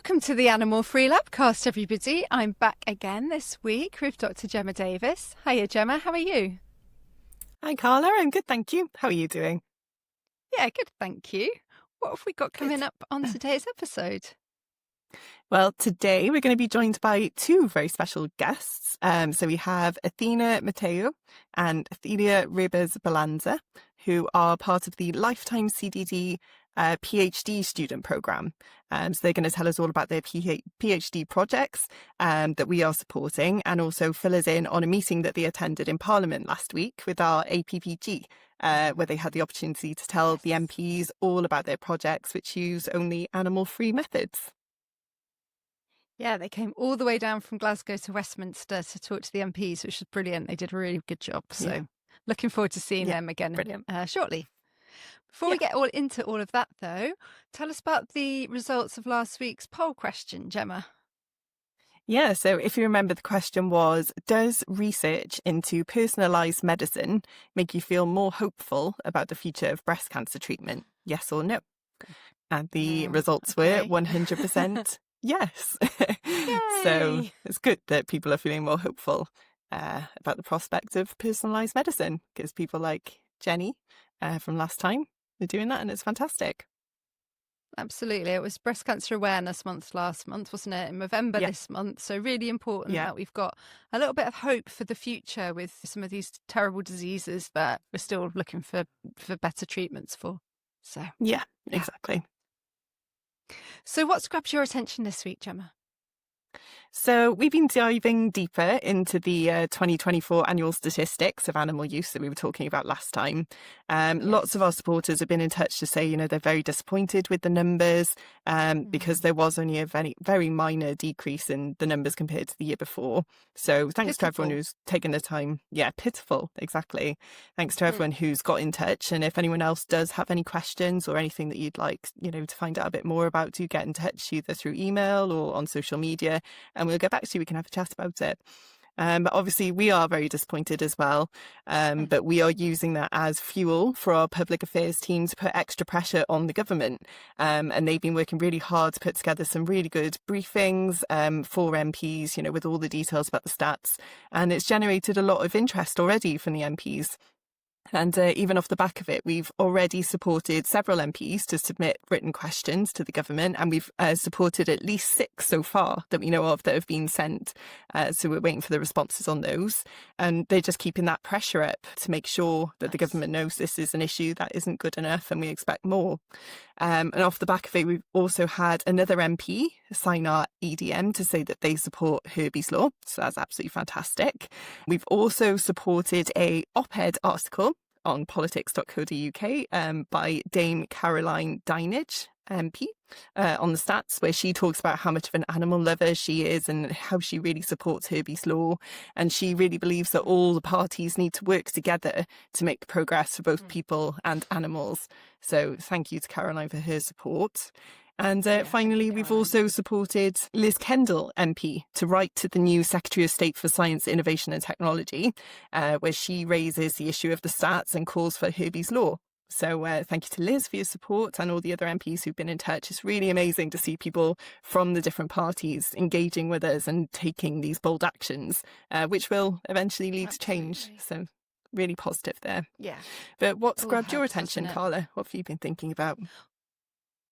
Welcome to the Animal Free Labcast, everybody. I'm back again this week with Dr. Gemma Davis. Hiya, Gemma. How are you? Hi, Carla. I'm good, thank you. How are you doing? Yeah, good, thank you. What have we got coming up on today's episode? Well, today we're going to be joined by two very special guests. So we have Athena Mattheou and Celia Balanza, who are part of the Lifetime CDT PhD student program. So they're going to tell us all about their PhD projects that we are supporting, and also fill us in on a meeting that they attended in Parliament last week with our APPG, where they had the opportunity to tell the MPs all about their projects, which use only animal-free methods. Yeah, they came all the way down from Glasgow to Westminster to talk to the MPs, which was brilliant. They did a really good job. So looking forward to seeing them again shortly. Before we get into all of that, though, tell us about the results of last week's poll question, Gemma. Yeah, so if you remember, the question was, does research into personalised medicine make you feel more hopeful about the future of breast cancer treatment? Yes or no? And the results were 100% yes. So it's good that people are feeling more hopeful about the prospect of personalised medicine, because people like Jenny from last time are doing that, and it's fantastic. Absolutely. It was Breast Cancer Awareness Month last month, wasn't it? In November this month. So really important that we've got a little bit of hope for the future with some of these terrible diseases that we're still looking for better treatments for. So yeah, exactly. So what's grabbed your attention this week, Gemma? So we've been diving deeper into the 2024 annual statistics of animal use that we were talking about last time. Lots of our supporters have been in touch to say, they're very disappointed with the numbers because there was only a very minor decrease in the numbers compared to the year before. So thanks to everyone who's taken the time. Yeah, pitiful, exactly. Thanks to everyone who's got in touch. And if anyone else does have any questions or anything that you'd like, to find out a bit more about, do get in touch either through email or on social media. And we'll get back to you. We can have a chat about it. But obviously, we are very disappointed as well. But we are using that as fuel for our public affairs team to put extra pressure on the government. And they've been working really hard to put together some really good briefings for MPs, with all the details about the stats. And it's generated a lot of interest already from the MPs. And even off the back of it, we've already supported several MPs to submit written questions to the government, and we've supported at least 6 so far that we know of that have been sent. So we're waiting for the responses on those. And they're just keeping that pressure up to make sure that the government knows this is an issue that isn't good enough, and we expect more. And off the back of it, we've also had another MP sign our EDM to say that they support Herbie's Law. So that's absolutely fantastic. We've also supported a op-ed article on politics.co.uk by Dame Caroline Dinage, MP, on the stats, where she talks about how much of an animal lover she is and how she really supports Herbie's Law. And she really believes that all the parties need to work together to make progress for both people and animals. So thank you to Caroline for her support. And finally, we've also supported Liz Kendall, MP, to write to the new Secretary of State for Science, Innovation and Technology, where she raises the issue of the stats and calls for Herbie's Law. So thank you to Liz for your support and all the other MPs who've been in touch. It's really amazing to see people from the different parties engaging with us and taking these bold actions, which will eventually lead to change. So really positive there. Yeah. But what's grabbed your attention, Carla? What have you been thinking about?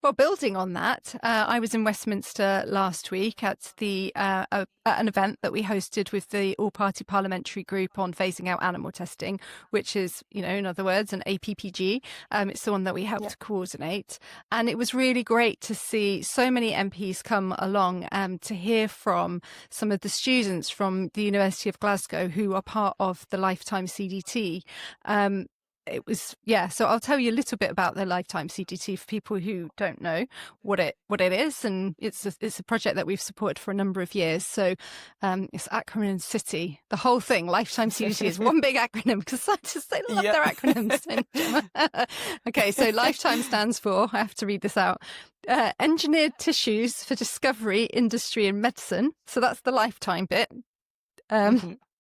Well, building on that, I was in Westminster last week at an event that we hosted with the all-party parliamentary group on phasing out animal testing, which is, in other words, an APPG. It's the one that we helped coordinate. And it was really great to see so many MPs come along to hear from some of the students from the University of Glasgow who are part of the Lifetime CDT. It was, so I'll tell you a little bit about the Lifetime CDT for people who don't know what it is. And it's a project that we've supported for a number of years. So it's acronym City. The whole thing, Lifetime CDT, is one big acronym because scientists, they love their acronyms. Okay, so Lifetime stands for, I have to read this out, Engineered Tissues for Discovery, Industry and Medicine. So that's the Lifetime bit.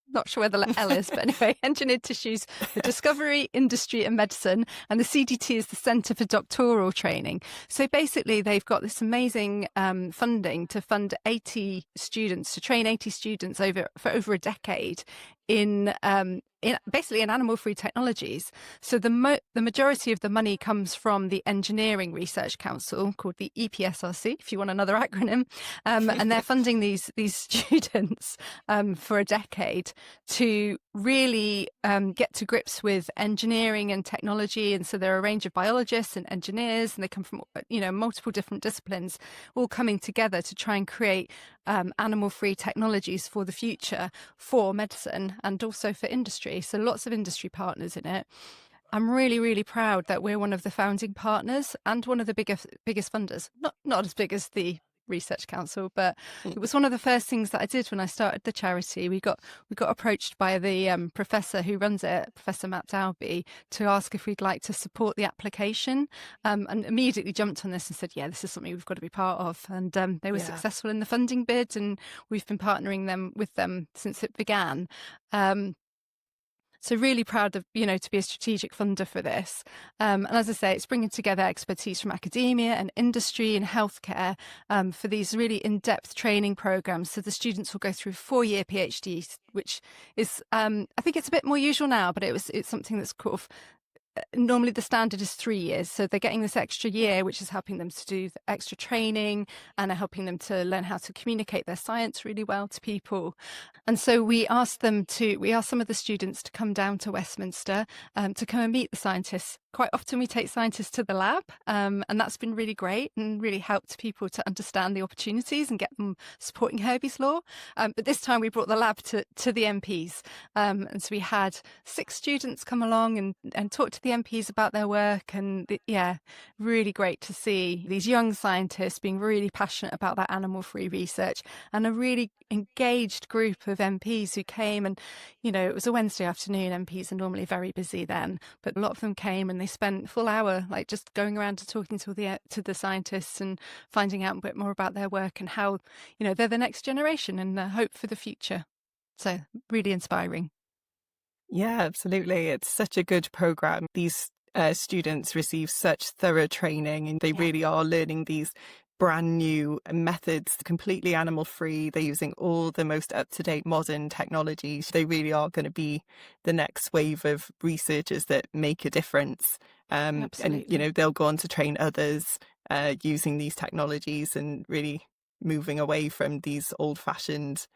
not sure where the L is, but anyway, engineered tissues for discovery, industry and medicine. And the CDT is the Centre for Doctoral Training. So basically, they've got this amazing funding to fund 80 students, to train 80 students for over a decade in basically in animal-free technologies. So the majority of the money comes from the Engineering Research Council, called the EPSRC, if you want another acronym, and they're funding these students for a decade to really get to grips with engineering and technology. And so there are a range of biologists and engineers, and they come from multiple different disciplines, all coming together to try and create animal-free technologies for the future, for medicine and also for industry. So lots of industry partners in it. I'm really, really proud that we're one of the founding partners and one of the biggest funders. Not as big as the Research Council, but it was one of the first things that I did when I started the charity. We got approached by the professor who runs it, Professor Mattheou, to ask if we'd like to support the application, and immediately jumped on this and said, yeah, this is something we've got to be part of. And they were successful in the funding bid, and we've been partnering with them since it began. So really proud of, to be a strategic funder for this. And as I say, it's bringing together expertise from academia and industry and healthcare for these really in-depth training programs. So the students will go through 4-year PhDs, which is, I think it's a bit more usual now, but it's something that's sort of, normally the standard is 3 years. So they're getting this extra year, which is helping them to do extra training and are helping them to learn how to communicate their science really well to people. And so we asked some of the students to come down to Westminster to come and meet the scientists. Quite often we take scientists to the lab, and that's been really great and really helped people to understand the opportunities and get them supporting Herbie's Law. But this time we brought the lab to the MPs. And so we had 6 students come along and talk to the MPs about their work. And really great to see these young scientists being really passionate about that animal-free research, and a really engaged group of MPs who came. And it was a Wednesday afternoon. MPs are normally very busy then, but a lot of them came and they spent a full hour like just going around to talking to the scientists and finding out a bit more about their work and how they're the next generation and the hope for the future. So really inspiring. Yeah, absolutely. It's such a good program. These students receive such thorough training, and they really are learning these brand new methods, completely animal free. They're using all the most up-to-date modern technologies. They really are going to be the next wave of researchers that make a difference. And they'll go on to train others using these technologies and really moving away from these old-fashioned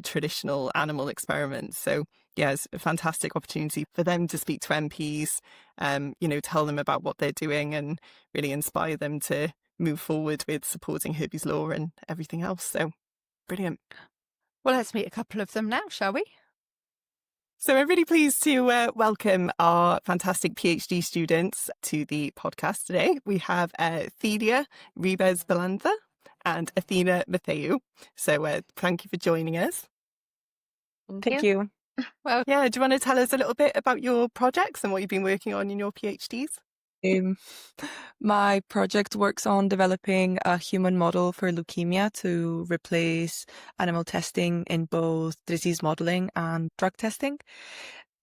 traditional animal experiments. So it's a fantastic opportunity for them to speak to MPs, tell them about what they're doing and really inspire them to move forward with supporting Herbie's Law and everything else. So brilliant. Well, let's meet a couple of them now, shall we? So I'm really pleased to welcome our fantastic PhD students to the podcast today. We have Celia Balanza and Athena Mattheou. So thank you for joining us. Thank you. Well, do you want to tell us a little bit about your projects and what you've been working on in your PhDs? My project works on developing a human model for leukemia to replace animal testing in both disease modeling and drug testing.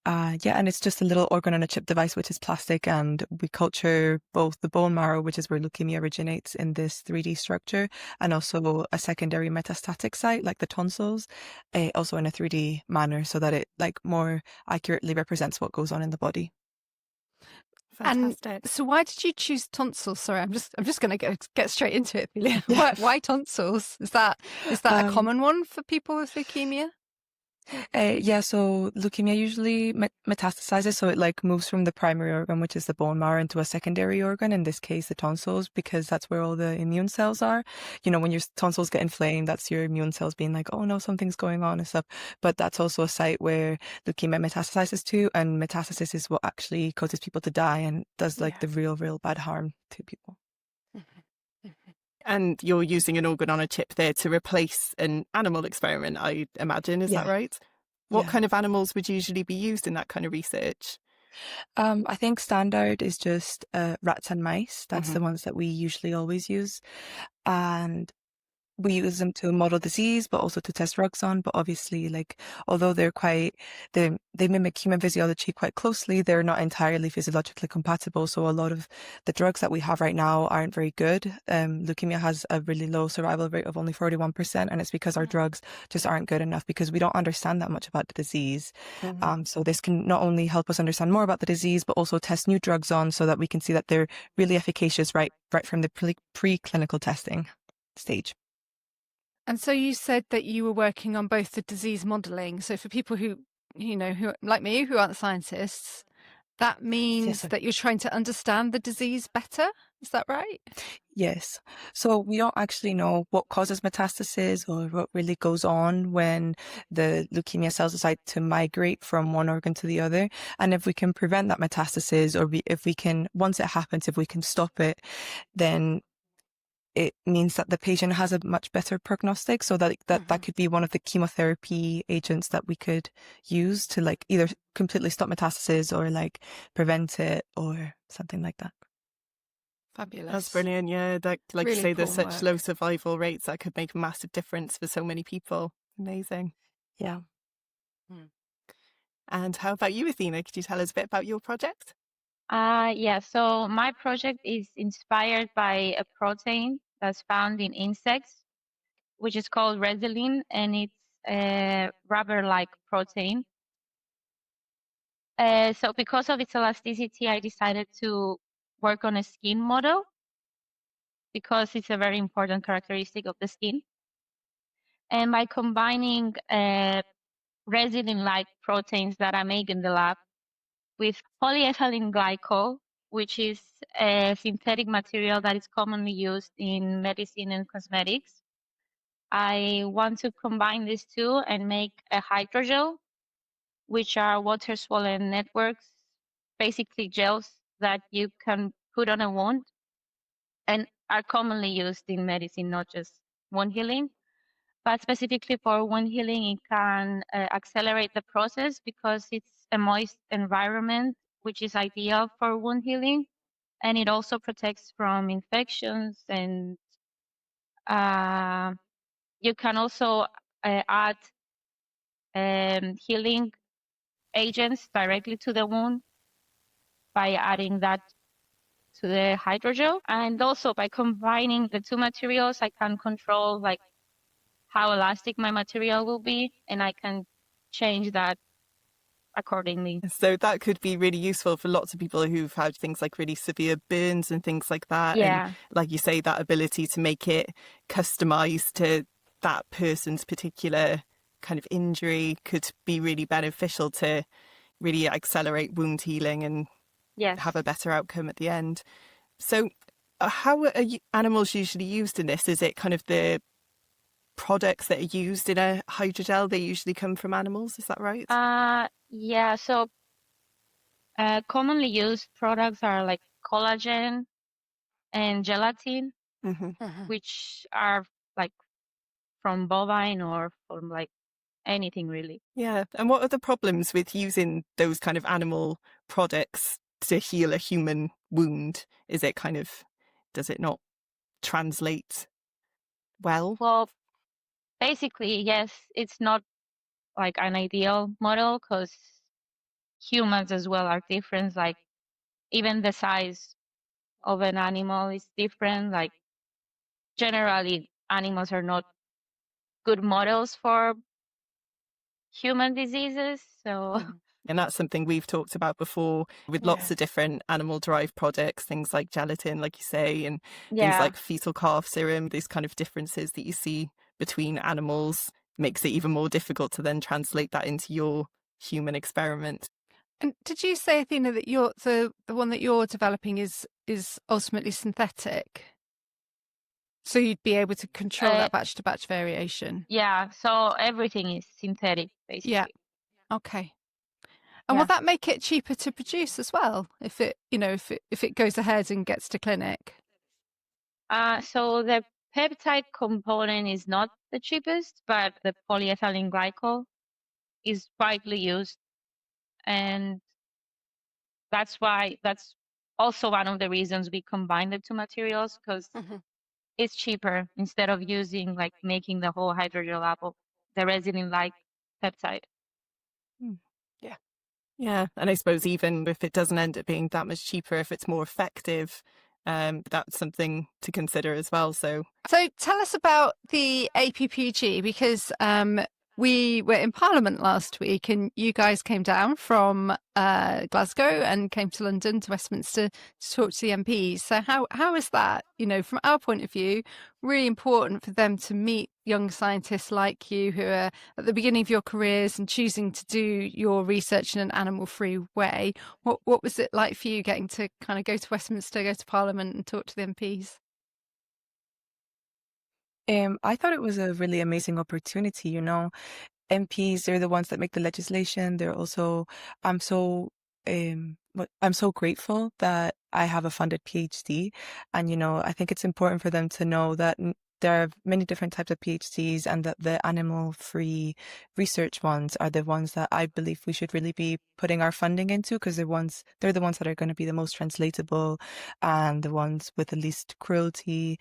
And it's just a little organ-on-a-chip device, which is plastic, and we culture both the bone marrow, which is where leukemia originates, in this 3D structure, and also a secondary metastatic site, like the tonsils, also in a 3D manner, so that it more accurately represents what goes on in the body. Fantastic. And so why did you choose tonsils? Sorry, I'm just going to get straight into it, Celia. Why tonsils? Is that a common one for people with leukemia? So leukemia usually metastasizes, so it moves from the primary organ, which is the bone marrow, into a secondary organ, in this case the tonsils, because that's where all the immune cells are. When your tonsils get inflamed, that's your immune cells being like, oh no, something's going on and stuff. But that's also a site where leukemia metastasizes to, and metastasis is what actually causes people to die and does the real bad harm to people. And you're using an organ on a chip there to replace an animal experiment, I imagine. Is that right? What kind of animals would usually be used in that kind of research? I think standard is just rats and mice. That's the ones that we usually always use. And we use them to model disease, but also to test drugs on. But obviously, like, although they mimic human physiology quite closely, they're not entirely physiologically compatible. So a lot of the drugs that we have right now aren't very good. Leukemia has a really low survival rate of only 41%, and it's because our drugs just aren't good enough because we don't understand that much about the disease. So this can not only help us understand more about the disease, but also test new drugs on so that we can see that they're really efficacious right from the preclinical testing stage. And so you said that you were working on both the disease modelling. So for people who, who like me, who aren't scientists, that means that you're trying to understand the disease better. Is that right? Yes. So we don't actually know what causes metastasis or what really goes on when the leukemia cells decide to migrate from one organ to the other. And if we can prevent that metastasis, or if we can, once it happens, if we can stop it, then it means that the patient has a much better prognostic. So that could be one of the chemotherapy agents that we could use to like either completely stop metastasis or like prevent it or something like that. Fabulous. That's brilliant. Yeah, like really you say, there's such low work. survival rates that could make a massive difference for so many people. Amazing. Yeah. And how about you, Athena? Could you tell us a bit about your project? Yeah, so my project is inspired by a protein that's found in insects, which is called resilin, and it's a rubber-like protein. So because of its elasticity, I decided to work on a skin model because it's a very important characteristic of the skin. And by combining resilin-like proteins that I make in the lab with polyethylene glycol, which is a synthetic material that is commonly used in medicine and cosmetics, I want to combine these two and make a hydrogel, which are water-swollen networks, basically gels that you can put on a wound and are commonly used in medicine, not just wound healing. But specifically for wound healing, it can accelerate the process because it's a moist environment, which is ideal for wound healing. And it also protects from infections. And you can also add healing agents directly to the wound by adding that to the hydrogel. And also by combining the two materials, I can control like how elastic my material will be, and I can change that accordingly. So that could be really useful for lots of people who've had things like really severe burns and things like that. Yeah. And like you say, that ability to make it customized to that person's particular kind of injury could be really beneficial to really accelerate wound healing and have a better outcome at the end. So how are animals usually used in this? Is it kind of the products that are used in a hydrogel, they usually come from animals, is that right? Yeah, so commonly used products are like collagen and gelatin, which are like from bovine or from like anything really. Yeah. And what are the problems with using those kind of animal products to heal a human wound? Is it kind of, does it not translate well? Well, basically, yes, it's not like an ideal model because humans as well are different. Like even the size of an animal is different. Like generally, animals are not good models for human diseases. So And that's something we've talked about before with lots of different animal derived products, things like gelatin, like you say, and things like fetal calf serum, these kind of differences that you see between animals makes it even more difficult to then translate that into your human experiment. And did you say, Athena, that the one that you're developing is ultimately synthetic? So you'd be able to control that batch to batch variation? Yeah, so everything is synthetic, basically. Yeah. Okay. And will that make it cheaper to produce as well if it, if it goes ahead and gets to clinic? So the peptide component is not the cheapest, but the polyethylene glycol is widely used. And that's also one of the reasons we combine the two materials, because it's cheaper instead of using like making the whole hydrogel up of the resin-like peptide. Yeah. Yeah. And I suppose even if it doesn't end up being that much cheaper, if it's more effective, that's something to consider as well. So tell us about the APPG, because we were in Parliament last week and you guys came down from Glasgow and came to London, to Westminster, to talk to the MPs. So how is that, from our point of view, really important for them to meet young scientists like you who are at the beginning of your careers and choosing to do your research in an animal-free way? What was it like for you getting to kind of go to Westminster, go to Parliament and talk to the MPs? I thought it was a really amazing opportunity. MPs, they're the ones that make the legislation. They're also, I'm so, I'm so grateful that I have a funded PhD. And, I think it's important for them to know that there are many different types of PhDs and that the animal-free research ones are the ones that I believe we should really be putting our funding into, because they're the ones that are going to be the most translatable and the ones with the least cruelty,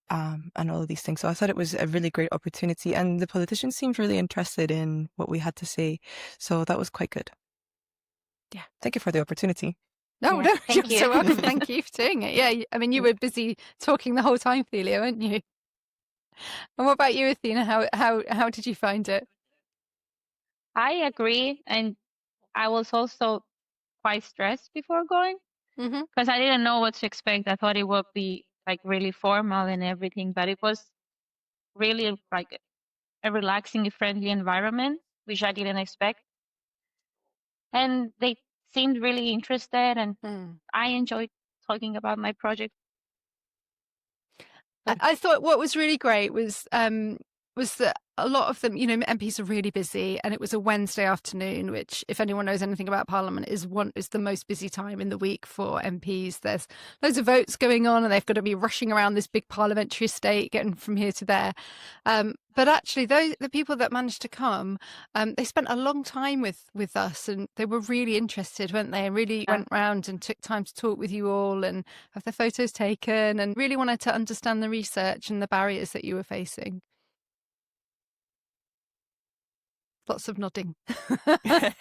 and all of these things. So I thought it was a really great opportunity, and the politicians seemed really interested in what we had to say. So that was quite good. Yeah. Thank you for the opportunity. No, Yeah, no, thank you're you. so welcome. Thank you for doing it. Yeah, I mean, you were busy talking the whole time, Celia, weren't you? And what about you, Athena? How did you find it? I agree, and I was also quite stressed before going Mm-hmm. because I didn't know what to expect. I thought it would be like really formal and everything, but it was really like a relaxing, friendly environment, which I didn't expect. And they seemed really interested, and I enjoyed talking about my project. I thought what was really great was that a lot of them, MPs are really busy, and it was a Wednesday afternoon, which, if anyone knows anything about Parliament, is the most busy time in the week for MPs. There's loads of votes going on, and they've got to be rushing around this big parliamentary estate, getting from here to there. But actually, the people that managed to come, they spent a long time with us, and they were really interested, weren't they? And really went round and took time to talk with you all and have their photos taken, and really wanted to understand the research and the barriers that you were facing. Lots of nodding. Yeah.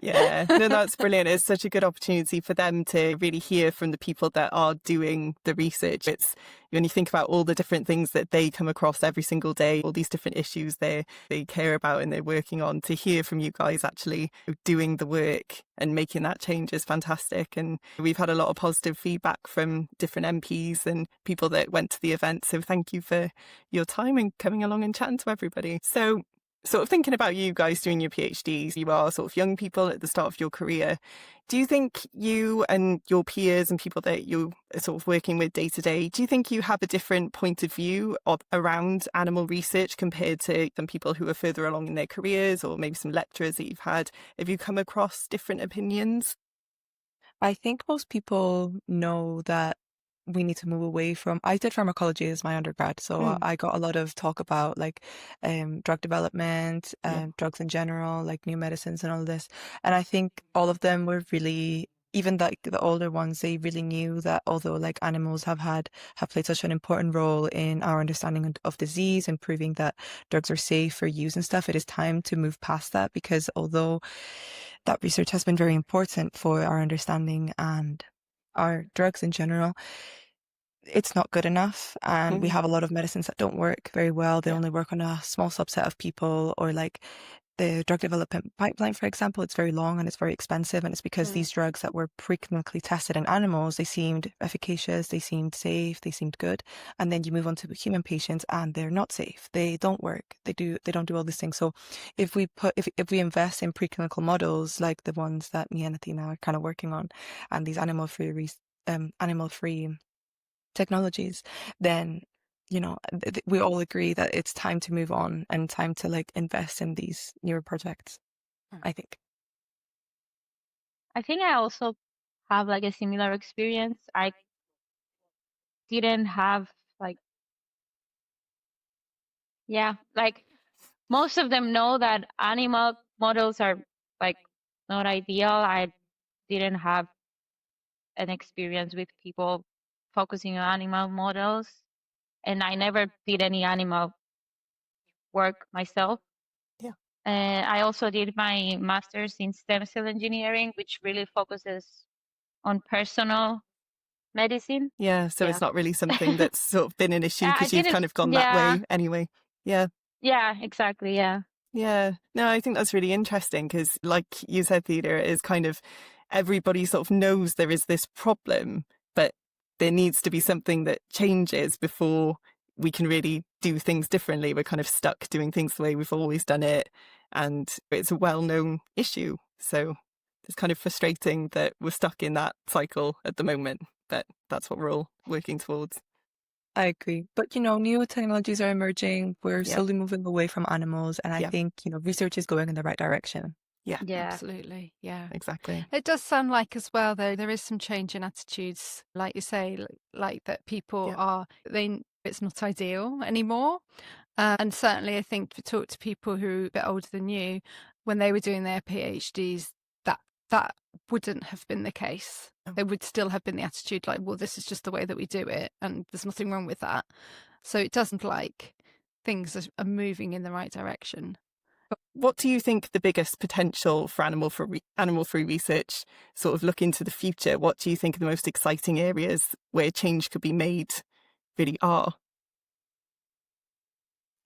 Yeah, no, that's brilliant. It's such a good opportunity for them to really hear from the people that are doing the research. It's when you think about all the different things that they come across every single day, all these different issues they care about and they're working on, to hear from you guys actually doing the work and making that change is fantastic. And we've had a lot of positive feedback from different MPs and people that went to the event. So thank you for your time and coming along and chatting to everybody. So sort of thinking about you guys doing your PhDs, you are sort of young people at the start of your career. Do you think you and your peers and people that you are sort of working with day to day, do you think you have a different point of view around animal research compared to some people who are further along in their careers, or maybe some lecturers that you've had? Have you come across different opinions? I think most people know that we need to move away from. I did pharmacology as my undergrad, so I got a lot of talk about drug development, drugs in general, like new medicines and all this. And I think all of them were really, even like the older ones, they really knew that although like animals have played such an important role in our understanding of disease and proving that drugs are safe for use and stuff, it is time to move past that, because although that research has been very important for our understanding and our drugs in general, it's not good enough. And we have a lot of medicines that don't work very well. They only work on a small subset of people, or like the drug development pipeline, for example, it's very long and it's very expensive. And it's because these drugs that were preclinically tested in animals, they seemed efficacious, they seemed safe, they seemed good. And then you move on to human patients and they're not safe. They don't work. They don't do all these things. So if we invest in preclinical models like the ones that me and Athena are kind of working on, and these animal-free technologies, then we all agree that it's time to move on and time to like invest in these newer projects, I think. I think I also have like a similar experience. I didn't have like, like most of them know that animal models are like not ideal. I didn't have an experience with people focusing on animal models. and I never did any animal work myself. Yeah. I also did my master's in stem cell engineering, which really focuses on personal medicine. Yeah, so it's not really something that's sort of been an issue I because you've didn't, kind of gone that yeah, way anyway. Yeah. yeah, exactly, yeah. Yeah, no, I think that's really interesting because, like you said, Theda, it is kind of everybody sort of knows there is this problem, but there needs to be something that changes before we can really do things differently. We're kind of stuck doing things the way we've always done it, and it's a well-known issue. So it's kind of frustrating that we're stuck in that cycle at the moment, but that's what we're all working towards. I agree. But, new technologies are emerging. We're Yeah. slowly moving away from animals. And I Yeah. think, research is going in the right direction. Yeah, Yeah. Absolutely. Yeah. exactly. It does sound like as well, though, there is some change in attitudes, like you say, like that people it's not ideal anymore. And certainly I think if you talk to people who are a bit older than you, when they were doing their PhDs, that wouldn't have been the case. There would still have been the attitude like, well, this is just the way that we do it and there's nothing wrong with that. So it doesn't like things are moving in the right direction. What do you think the biggest potential for animal-free research, sort of look into the future? What do you think the most exciting areas where change could be made really are?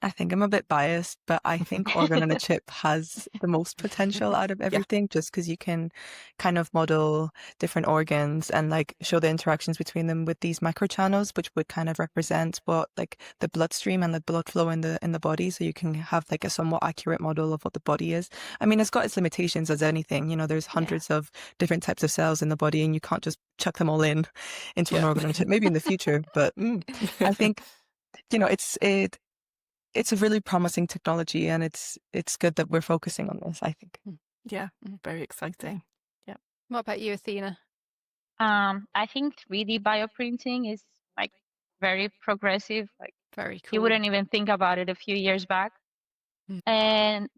I think I'm a bit biased, but I think organ on a chip has the most potential out of everything, just because you can kind of model different organs and like show the interactions between them with these microchannels, which would kind of represent what like the bloodstream and the blood flow in the body. So you can have like a somewhat accurate model of what the body is. I mean, it's got its limitations as anything. There's hundreds of different types of cells in the body, and you can't just chuck them all into an organ on a chip. Maybe in the future, but I think it's a really promising technology, and it's good that we're focusing on this, I think. Yeah, very exciting. Yeah. What about you, Athena? I think 3D bioprinting is like very progressive. Like Very cool. you wouldn't even think about it a few years back. And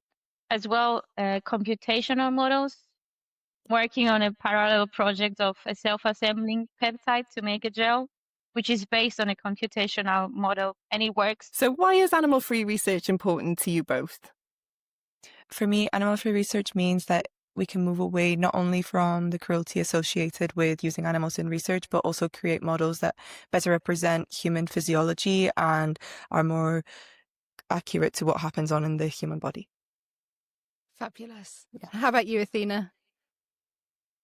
as well, computational models, working on a parallel project of a self-assembling peptide to make a gel, which is based on a computational model, and it works. So why is animal-free research important to you both? For me, animal-free research means that we can move away not only from the cruelty associated with using animals in research, but also create models that better represent human physiology and are more accurate to what happens in the human body. Fabulous. How about you, Athena?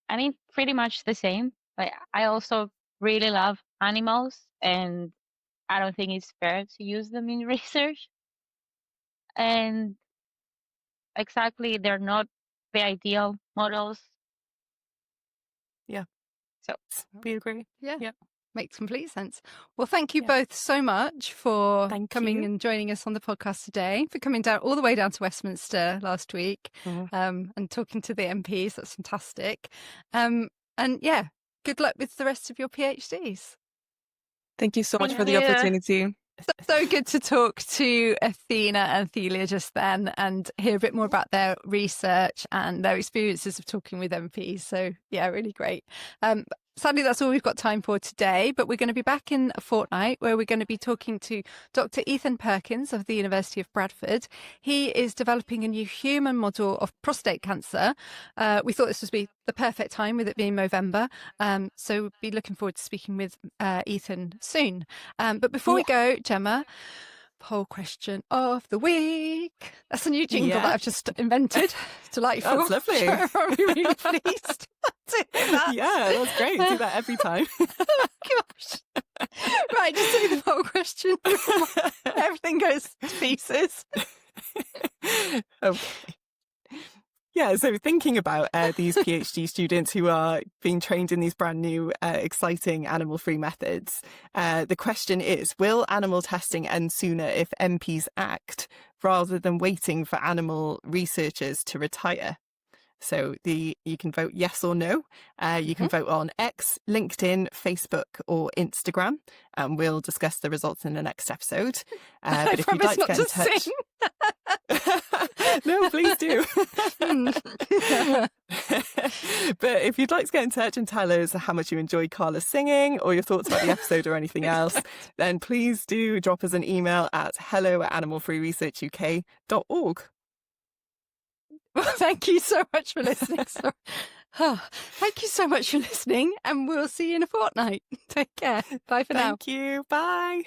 I mean, pretty much the same. Like I also really love animals, and I don't think it's fair to use them in research. And exactly, they're not the ideal models. Yeah. So We agree. Yeah. Makes complete sense. Well, thank you both so much for coming and joining us on the podcast today, for coming down all the way down to Westminster last week and talking to the MPs. That's fantastic. And yeah, good luck with the rest of your PhDs. Thank you so much for the opportunity. So good to talk to Athena and Celia just then and hear a bit more about their research and their experiences of talking with MPs. So yeah, really great. Sadly, that's all we've got time for today, but we're going to be back in a fortnight where we're going to be talking to Dr. Ethan Perkins of the University of Bradford. He is developing a new human model of prostate cancer. We thought this would be the perfect time with it being November. So we'll be looking forward to speaking with Ethan soon. But before we go, Gemma, poll question of the week. That's a new jingle that I've just invented. It's delightful. That's lovely. I'm really pleased. Yeah, that's great. Do that every time. Gosh. Right, just do the poll question. Everything goes to pieces. Okay. Yeah, so thinking about these PhD students who are being trained in these brand new, exciting animal-free methods, the question is, will animal testing end sooner if MPs act rather than waiting for animal researchers to retire? So you can vote yes or no. You can vote on X, LinkedIn, Facebook or Instagram, and we'll discuss the results in the next episode. But if you'd like to get in touch... No, please do. But if you'd like to get in touch and tell us how much you enjoyed Carla singing or your thoughts about the episode or anything else, then please do drop us an email at hello@animalfreeresearchuk.org. Well, thank you so much for listening. Thank you so much for listening, and we'll see you in a fortnight. Take care. Bye for now. Thank you. Bye.